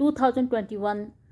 2021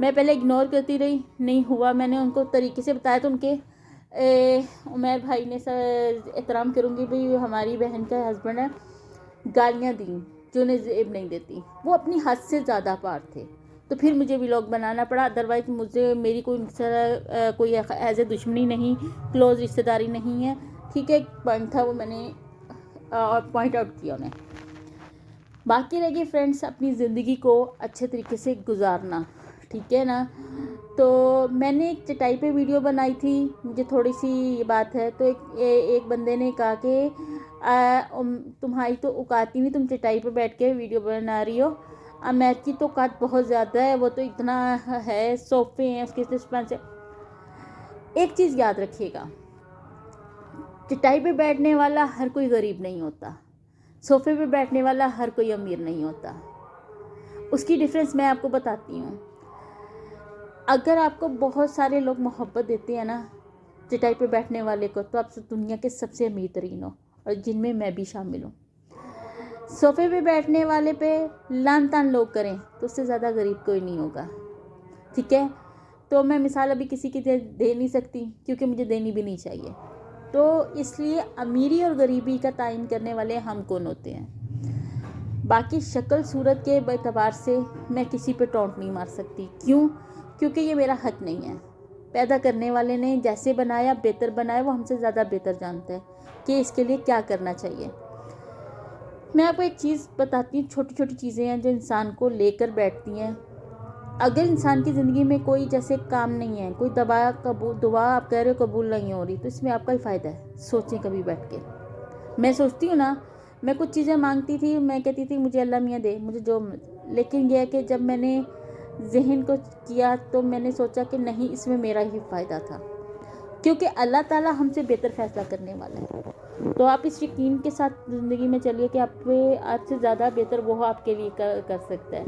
میں پہلے اگنور کرتی رہی, نہیں ہوا, میں نے ان کو طریقے سے بتایا تو ان کے عمیر بھائی نے احترام کروں گی بھائی ہماری بہن کا ہسبینڈ ہے, گالیاں دیں جو انہیں زیب نہیں دیتی. وہ اپنی حد سے زیادہ پار تھے, تو پھر مجھے ولاگ بنانا پڑا. ادروائز مجھے میری کوئی ایز اے دشمنی نہیں, کلوز رشتہ داری نہیں ہے, ٹھیک ہے. ایک پوائنٹ تھا وہ میں نے پوائنٹ آؤٹ کیا انہیں. باقی رہ گئی فرینڈس اپنی زندگی کو اچھے طریقے سے گزارنا, ٹھیک ہے نا. تو میں نے ایک چٹائی پہ ویڈیو بنائی تھی, مجھے تھوڑی سی یہ بات ہے, تو ایک بندے نے کہا کہ تمہاری تو اوقات ہی نہیں, تم چٹائی پہ بیٹھ کے ویڈیو بنا رہی ہو. عمیر کی تو اوقات بہت زیادہ ہے, وہ تو اتنا ہے, صوفے ہیں اس کے اسپین سے. ایک چیز یاد رکھیے گا, چٹائی پہ بیٹھنے والا ہر کوئی غریب نہیں ہوتا, صوفے پہ بیٹھنے والا ہر کوئی امیر نہیں ہوتا. اس کی ڈفرینس میں آپ کو بتاتی ہوں. اگر آپ کو بہت سارے لوگ محبت دیتے ہیں نا چٹائی پہ بیٹھنے والے کو, تو آپ دنیا کے سب سے امیر ترین ہو, اور جن میں میں بھی شامل ہوں. صوفے پہ بیٹھنے والے پہ لان تان لوگ کریں تو اس سے زیادہ غریب کوئی نہیں ہوگا, ٹھیک ہے. تو میں مثال ابھی کسی کی دے نہیں سکتی, کیونکہ مجھے دینی بھی نہیں چاہیے. تو اس لیے امیری اور غریبی کا تعین کرنے والے ہم کون ہوتے ہیں. باقی شکل صورت کے اعتبار سے میں کسی پہ ٹونٹ نہیں مار سکتی. کیوں؟ کیونکہ یہ میرا حق نہیں ہے. پیدا کرنے والے نے جیسے بنایا, بہتر بنایا, وہ ہم سے زیادہ بہتر جانتا ہے کہ اس کے لیے کیا کرنا چاہیے. میں آپ کو ایک چیز بتاتی ہوں, چھوٹی چھوٹی چیزیں ہیں جو انسان کو لے کر بیٹھتی ہیں. اگر انسان کی زندگی میں کوئی جیسے کام نہیں ہے, کوئی دعا آپ کہہ رہے ہو قبول نہیں ہو رہی, تو اس میں آپ کا ہی فائدہ ہے. سوچیں کبھی بیٹھ کے. میں سوچتی ہوں نا, میں کچھ چیزیں مانگتی تھی, میں کہتی تھی مجھے اللہ میاں دے, مجھے جو, لیکن یہ ہے کہ جب میں نے ذہن کو کیا تو میں نے سوچا کہ نہیں, اس میں میرا ہی فائدہ تھا, کیونکہ اللہ تعالیٰ ہم سے بہتر فیصلہ کرنے والا ہے. تو آپ اس یقین کے ساتھ زندگی میں چلیے کہ آپ سے زیادہ بہتر وہ آپ کے لیے کر سکتا ہے.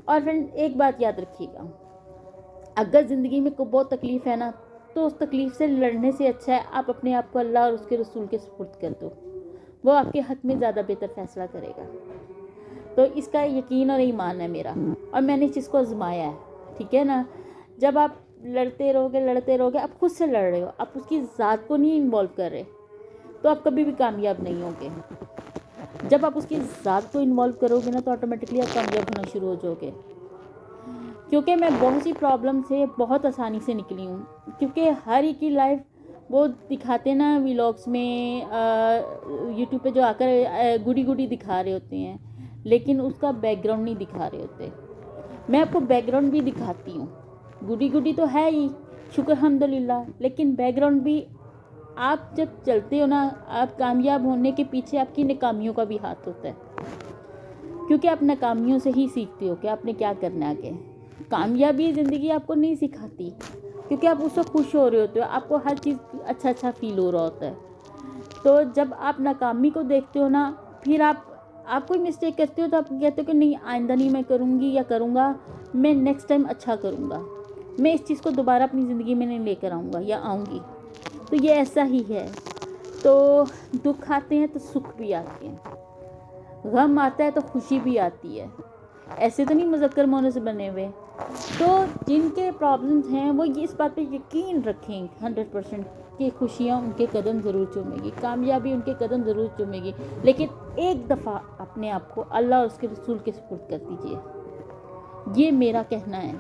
اور پھر ایک بات یاد رکھیے گا, اگر زندگی میں کوئی بہت تکلیف ہے نا, تو اس تکلیف سے لڑنے سے اچھا ہے آپ اپنے آپ کو اللہ اور اس کے رسول کے سپرد کر دو, وہ آپ کے حق میں زیادہ بہتر فیصلہ کرے گا. تو اس کا یقین اور ایمان ہے میرا, اور میں نے اس چیز کو آزمایا ہے, ٹھیک ہے نا. جب آپ لڑتے رہو گے, آپ خود سے لڑ رہے ہو, آپ اس کی ذات کو نہیں انوالو کر رہے, تو آپ کبھی بھی کامیاب نہیں ہوگے. جب آپ اس کی ذات کو انوالو کرو گے نا, تو آٹومیٹکلی آپ کامیاب ہونا شروع ہو جاؤ گے. کیونکہ میں بہت سی پرابلم سے بہت آسانی سے نکلی ہوں, کیونکہ ہر ایک کی لائف وہ دکھاتے نا ولاگس میں, یوٹیوب پہ جو آ کر گڈی دکھا رہے ہوتے ہیں, لیکن اس کا بیک گراؤنڈ نہیں دکھا رہے ہوتے. میں آپ کو بیک گراؤنڈ بھی دکھاتی ہوں. گڈی تو ہے ہی, شکر الحمدللہ, لیکن بیک گراؤنڈ بھی. آپ جب چلتے ہو نا, آپ کامیاب ہونے کے پیچھے آپ کی ناکامیوں کا بھی ہاتھ ہوتا ہے, کیونکہ آپ ناکامیوں سے ہی سیکھتے ہو کہ آپ نے کیا کرنا ہے آگے. کامیابی زندگی آپ کو نہیں سکھاتی, کیونکہ آپ اس وقت خوش ہو رہے ہوتے ہو, آپ کو ہر چیز اچھا فیل ہو رہا ہوتا ہے. تو جب آپ ناکامی کو دیکھتے ہو نا, پھر آپ کوئی مسٹیک کرتے ہو تو آپ کہتے ہو کہ نہیں آئندہ نہیں میں کروں گی یا کروں گا, میں نیکسٹ ٹائم اچھا کروں گا, میں اس چیز کو دوبارہ اپنی زندگی میں نہیں لے کر آؤں گا یا آؤں گی. تو یہ ایسا ہی ہے. تو دکھ آتے ہیں تو سکھ بھی آتے ہیں, غم آتا ہے تو خوشی بھی آتی ہے, ایسے تو نہیں مذکر مونس سے بنے ہوئے. تو جن کے پرابلمز ہیں وہ اس بات پہ یقین رکھیں 100% کہ خوشیاں ان کے قدم ضرور چومے گی, کامیابی ان کے قدم ضرور چومے گی, لیکن ایک دفعہ اپنے آپ کو اللہ اور اس کے رسول کے سپرد کر دیجئے. یہ میرا کہنا ہے,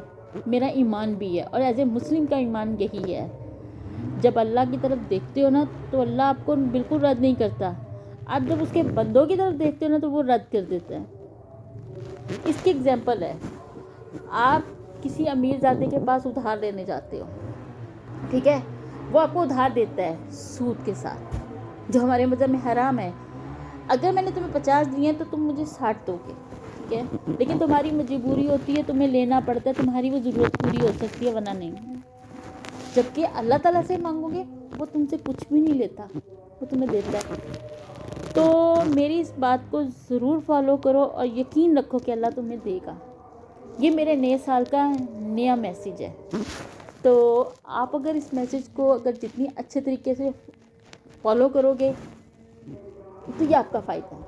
میرا ایمان بھی ہے, اور ایز اے مسلم کا ایمان یہی ہے. جب اللہ کی طرف دیکھتے ہو نا, تو اللہ آپ کو بالکل رد نہیں کرتا. آپ جب اس کے بندوں کی طرف دیکھتے ہو نا, تو وہ رد کر دیتا ہے. اس کی ایگزامپل ہے, آپ کسی امیر زادے کے پاس ادھار لینے جاتے ہو, ٹھیک ہے, وہ آپ کو ادھار دیتا ہے سود کے ساتھ, جو ہمارے مذہب میں حرام ہے. اگر میں نے تمہیں 50 دیے ہیں تو تم مجھے 60 دو گے, ٹھیک ہے, لیکن تمہاری مجبوری ہوتی ہے, تمہیں لینا پڑتا ہے, تمہاری وہ ضرورت پوری ہو سکتی ہے ورنہ نہیں. جبکہ اللہ تعالیٰ سے مانگو گے, وہ تم سے کچھ بھی نہیں لیتا, وہ تمہیں دیتا ہے. تو میری اس بات کو ضرور فالو کرو, اور یقین رکھو کہ اللہ تمہیں دے گا. یہ میرے نئے سال کا نیا میسیج ہے. تو آپ اگر اس میسیج کو اگر جتنی اچھے طریقے سے فالو کرو گے, تو یہ آپ کا فائدہ ہے.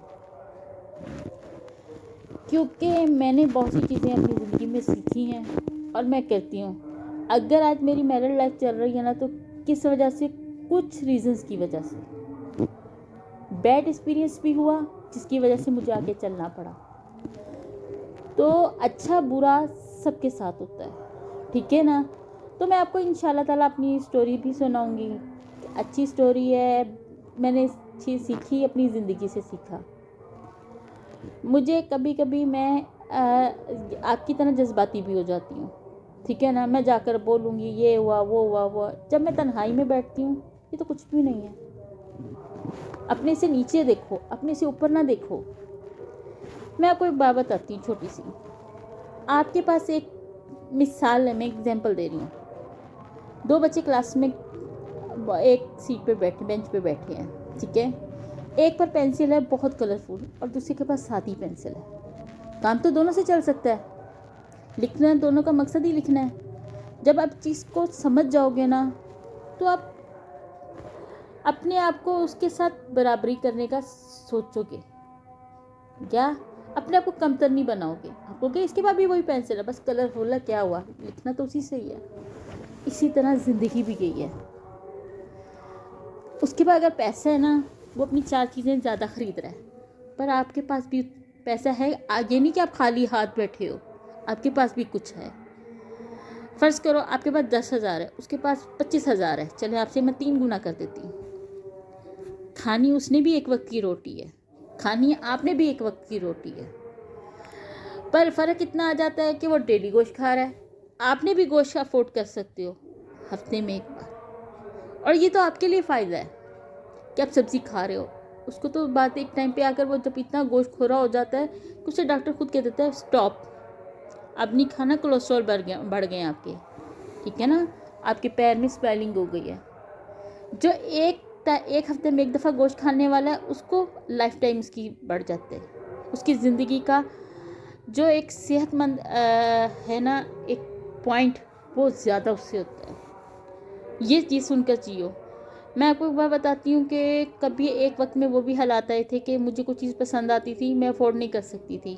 کیونکہ میں نے بہت سی چیزیں اپنی زندگی میں سیکھی ہیں, اور میں کرتی ہوں. اگر آج میری میرڈ لائف چل رہی ہے نا تو کس وجہ سے, کچھ ریزنز کی وجہ سے. بیڈ ایکسپیرینس بھی ہوا جس کی وجہ سے مجھے آگے چلنا پڑا. تو اچھا برا سب کے ساتھ ہوتا ہے, ٹھیک ہے نا. تو میں آپ کو انشاءاللہ تعالیٰ اپنی اسٹوری بھی سناؤں گی. اچھی اسٹوری ہے, میں نے چیز سیکھی, اپنی زندگی سے سیکھا. مجھے کبھی کبھی میں آپ کی طرح جذباتی بھی ہو جاتی ہوں, ٹھیک ہے نا. میں جا کر بولوں گی یہ ہوا وہ ہوا وہ. جب میں تنہائی میں بیٹھتی ہوں یہ تو کچھ بھی نہیں ہے. اپنے سے نیچے دیکھو, اپنے سے اوپر نہ دیکھو. میں آپ کو ایک بات بتاتی ہوں چھوٹی سی. آپ کے پاس ایک مثال ہے, میں ایگزامپل دے رہی ہوں. 2 بچے کلاس میں ایک سیٹ پہ بیٹھے, بینچ پہ بیٹھے ہیں, ٹھیک ہے. ایک پر پینسل ہے بہت کلرفل اور دوسرے کے پاس سادی پینسل ہے. کام تو دونوں سے چل سکتا ہے, لکھنا دونوں کا مقصد ہی لکھنا ہے. جب آپ چیز کو سمجھ جاؤ گے نا تو آپ اپنے آپ کو اس کے ساتھ برابری کرنے کا سوچو گے. کیا اپنے آپ کو کمتر نہیں بناؤ گے. آپ کو کہ اس کے بعد بھی وہی پینسل ہے, بس کلرفل ہے, کیا ہوا, لکھنا تو اسی سے ہی ہے. اسی طرح زندگی بھی گئی ہے. اس کے بعد اگر پیسہ ہے نا, وہ اپنی 4 چیزیں زیادہ خرید رہا ہے, پر آپ کے پاس بھی پیسہ ہے. یہ نہیں کہ آپ خالی ہاتھ بیٹھے ہو, آپ کے پاس بھی کچھ ہے. فرض کرو آپ کے پاس 10,000 ہے, اس کے پاس 25,000 ہے. چلے آپ سے میں 3 گنا کر دیتی ہوں. کھانی اس نے بھی ایک وقت کی روٹی ہے, کھانی آپ نے بھی ایک وقت کی روٹی ہے. پر فرق اتنا آ جاتا ہے کہ وہ ڈیلی گوشت کھا رہا ہے, آپ نے بھی گوشت افورڈ کر سکتے ہو ہفتے میں 1 بار. اور یہ تو آپ کے لیے فائدہ ہے کہ آپ سبزی کھا رہے ہو. اس کو تو بات ایک ٹائم پہ آ کر وہ جب اتنا گوشت کھورا ہو جاتا ہے کہ اسے ڈاکٹر خود کہہ دیتا ہے اسٹاپ, اب نہیں کھانا, کولیسٹرول بڑھ گئے آپ کے, ٹھیک ہے نا. آپ کے پیر میں سویلنگ ہو گئی ہے. جو ایک ہفتے میں 1 دفعہ گوشت کھانے والا ہے اس کو لائف ٹائم اس کی بڑھ جاتے ہیں. اس کی زندگی کا جو ایک صحت مند ہے نا ایک پوائنٹ, وہ زیادہ اس سے ہوتا ہے. یہ چیز سن کر جیو. میں آپ کو ایک بات بتاتی ہوں کہ کبھی ایک وقت میں وہ بھی حالات آئے تھے کہ مجھے کوئی چیز پسند آتی تھی, میں افورڈ نہیں کر سکتی تھی.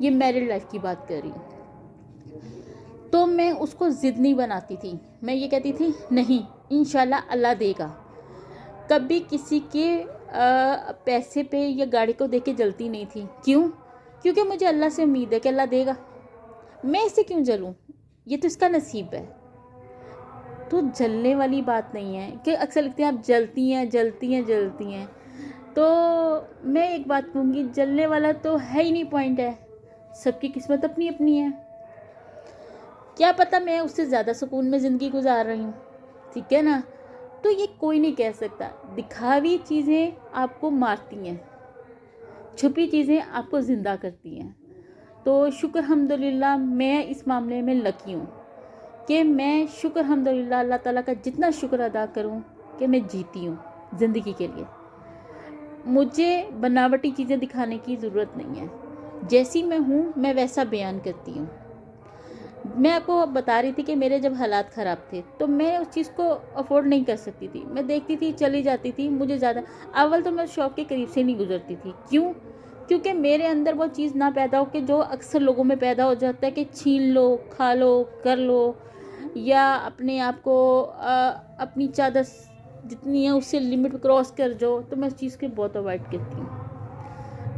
یہ میرڈ لائف کی بات کر رہی ہوں. تو میں اس کو ضد نہیں بناتی تھی. میں یہ کہتی تھی نہیں انشاءاللہ اللہ دے گا. کبھی کسی کے پیسے پہ یا گاڑی کو دیکھ کے جلتی نہیں تھی. کیوں؟ کیونکہ مجھے اللہ سے امید ہے کہ اللہ دے گا. میں اس سے کیوں جلوں, یہ تو اس کا نصیب ہے. تو جلنے والی بات نہیں ہے کہ اکثر لگتے ہیں آپ جلتی ہیں. تو میں ایک بات کہوں گی, جلنے والا تو ہے ہی نہیں پوائنٹ ہے. سب کی قسمت اپنی اپنی ہے. کیا پتہ میں اس سے زیادہ سکون میں زندگی گزار رہی ہوں, ٹھیک ہے نا. تو یہ کوئی نہیں کہہ سکتا. دکھاوی چیزیں آپ کو مارتی ہیں, چھپی چیزیں آپ کو زندہ کرتی ہیں. تو شکر الحمدللہ میں اس معاملے میں لکی ہوں کہ میں شکر الحمدللہ اللہ تعالیٰ کا جتنا شکر ادا کروں کہ میں جیتی ہوں زندگی کے لیے. مجھے بناوٹی چیزیں دکھانے کی ضرورت نہیں ہے. جیسی میں ہوں میں ویسا بیان کرتی ہوں. میں آپ کو بتا رہی تھی کہ میرے جب حالات خراب تھے تو میں اس چیز کو افورڈ نہیں کر سکتی تھی. میں دیکھتی تھی چلی جاتی تھی. مجھے زیادہ اول تو میں شاپ کے قریب سے نہیں گزرتی تھی. کیوں؟ کیونکہ میرے اندر وہ چیز نہ پیدا ہو کہ جو اکثر لوگوں میں پیدا ہو جاتا ہے کہ چھین لو, کھا لو, کر لو, یا اپنے آپ کو اپنی چادر جتنی ہے اس سے لمٹ کراس کر جاؤ. تو میں اس چیز کے بہت اوائڈ کرتی ہوں.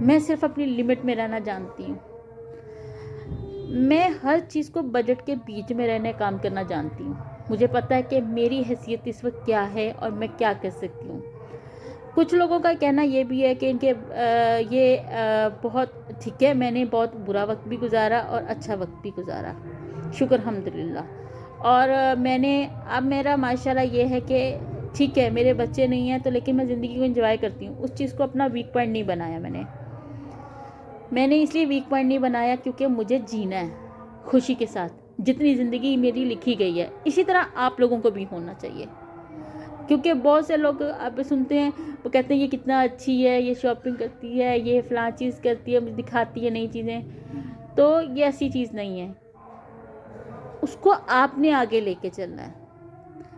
میں صرف اپنی لمٹ میں رہنا جانتی ہوں. میں ہر چیز کو بجٹ کے بیچ میں رہنے کام کرنا جانتی ہوں. مجھے پتہ ہے کہ میری حیثیت اس وقت کیا ہے اور میں کیا کر سکتی ہوں. کچھ لوگوں کا کہنا یہ بھی ہے کہ ان کے یہ بہت ٹھیک ہے, میں نے بہت برا وقت بھی گزارا اور اچھا وقت بھی گزارا, شکر الحمدللہ. اور میں نے اب میرا ماشاءاللہ یہ ہے کہ ٹھیک ہے میرے بچے نہیں ہیں تو لیکن میں زندگی کو انجوائے کرتی ہوں. اس چیز کو اپنا ویک پوائنٹ نہیں بنایا. میں نے اس لیے ویک پوائنٹ نہیں بنایا کیونکہ مجھے جینا ہے خوشی کے ساتھ. جتنی زندگی میری لکھی گئی ہے اسی طرح آپ لوگوں کو بھی ہونا چاہیے. کیونکہ بہت سے لوگ آپ سنتے ہیں وہ کہتے ہیں یہ کتنا اچھی ہے, یہ شاپنگ کرتی ہے, یہ فلاں چیز کرتی ہے, مجھے دکھاتی ہے نئی چیزیں. تو یہ ایسی چیز نہیں ہے. اس کو آپ نے آگے لے کے چلنا ہے.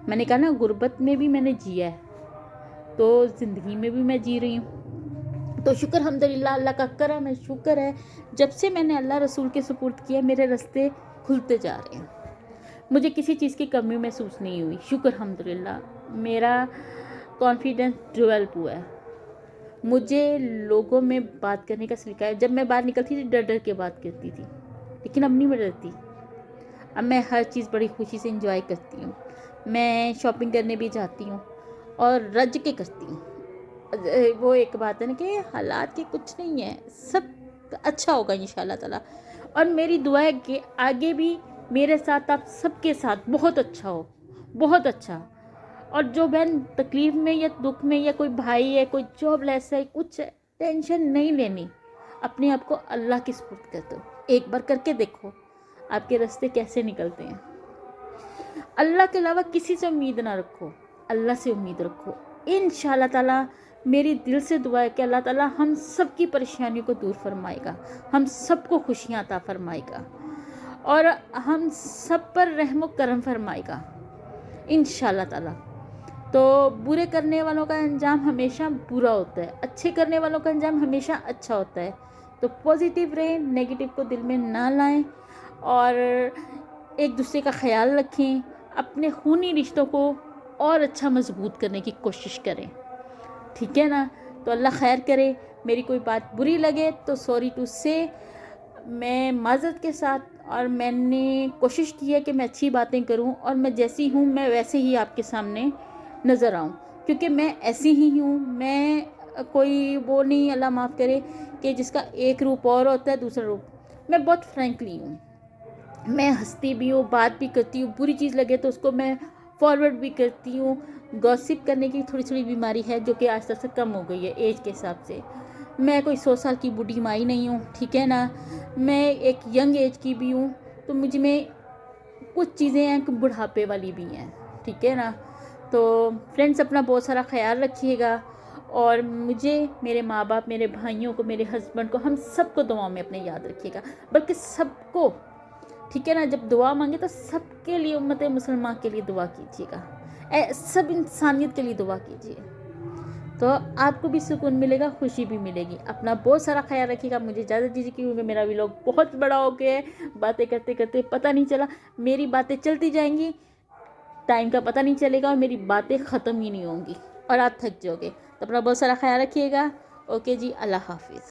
میں نے کہا نا غربت میں بھی میں نے جیا ہے تو زندگی میں بھی میں جی رہی ہوں. تو شکر الحمدللہ اللہ کا کرم ہے, شکر ہے. جب سے میں نے اللہ رسول کے سپرد کیا میرے راستے کھلتے جا رہے ہیں. مجھے کسی چیز کی کمی محسوس نہیں ہوئی، شکر الحمدللہ. میرا کانفیڈنس ڈیولپ ہوا ہے. مجھے لوگوں میں بات کرنے کا سلیقہ ہے. جب میں باہر نکلتی تھی ڈر ڈر کے بات کرتی تھی، لیکن اب نہیں میں ڈرتی. اب میں ہر چیز بڑی خوشی سے انجوائے کرتی ہوں. میں شاپنگ کرنے بھی جاتی ہوں اور رج کے کرتی ہوں. وہ ایک بات ہے نا کہ حالات کی کچھ نہیں ہے، سب اچھا ہوگا انشاءاللہ تعالیٰ. اور میری دعا ہے کہ آگے بھی میرے ساتھ آپ سب کے ساتھ بہت اچھا ہو، بہت اچھا. اور جو بہن تکلیف میں یا دکھ میں، یا کوئی بھائی ہے، کوئی جاب لیس ہے، کچھ ہے، ٹینشن نہیں لینی. اپنے آپ کو اللہ کی سپرد کر دو. ایک بار کر کے دیکھو آپ کے راستے کیسے نکلتے ہیں. اللہ کے علاوہ کسی سے امید نہ رکھو، اللہ سے امید رکھو. انشاءاللہ تعالیٰ میری دل سے دعا ہے کہ اللہ تعالیٰ ہم سب کی پریشانیوں کو دور فرمائے گا، ہم سب کو خوشیاں عطا فرمائے گا، اور ہم سب پر رحم و کرم فرمائے گا انشاءاللہ تعالیٰ. تو برے کرنے والوں کا انجام ہمیشہ برا ہوتا ہے، اچھے کرنے والوں کا انجام ہمیشہ اچھا ہوتا ہے. تو پازیٹیو رہیں، نیگیٹو کو دل میں نہ لائیں، اور ایک دوسرے کا خیال رکھیں. اپنے خونی رشتوں کو اور اچھا مضبوط کرنے کی کوشش کریں، ٹھیک ہے نا. تو اللہ خیر کرے. میری کوئی بات بری لگے تو سوری ٹو سے، میں معذرت کے ساتھ. اور میں نے کوشش کی ہے کہ میں اچھی باتیں کروں، اور میں جیسی ہوں میں ویسے ہی آپ کے سامنے نظر آؤں، کیونکہ میں ایسی ہی ہوں. میں کوئی وہ نہیں، اللہ معاف کرے، کہ جس کا ایک روپ اور ہوتا ہے دوسرا روپ. میں بہت فرینکلی ہوں، میں ہنستی بھی ہوں، بات بھی کرتی ہوں. بری چیز لگے تو اس کو میں فارورڈ بھی کرتی ہوں. گوسپ کرنے کی تھوڑی تھوڑی بیماری ہے جو کہ آہستہ سے کم ہو گئی ہے ایج کے حساب سے. میں کوئی 100 سال کی بوڑھی مائی نہیں ہوں، ٹھیک ہے نا. میں ایک ینگ ایج کی بھی ہوں، تو مجھ میں کچھ چیزیں ہیں کہ بڑھاپے والی بھی ہیں، ٹھیک ہے نا. تو فرینڈس اپنا بہت سارا خیال رکھیے گا، اور مجھے، میرے ماں باپ، میرے بھائیوں کو، میرے ہسبینڈ کو، ہم سب کو دعاؤں میں اپنے یاد رکھیے گا. بلکہ سب کو، ٹھیک ہے نا. جب دعا مانگے تو سب کے لیے، امت مسلمان کے لیے دعا کیجیے گا، سب انسانیت کے لیے دعا کیجیے. تو آپ کو بھی سکون ملے گا، خوشی بھی ملے گی. اپنا بہت سارا خیال رکھیے گا. مجھے اجازت دیجیے کیونکہ میرا ولاگ بہت بڑا ہو گیا ہے. باتیں کرتے کرتے پتہ نہیں چلا، میری باتیں چلتی جائیں گی، ٹائم کا پتہ نہیں چلے گا، اور میری باتیں ختم ہی نہیں ہوں گی، اور آپ تھک جاؤ گے. تو اپنا بہت سارا خیال رکھیے گا. اوکے جی، اللہ حافظ.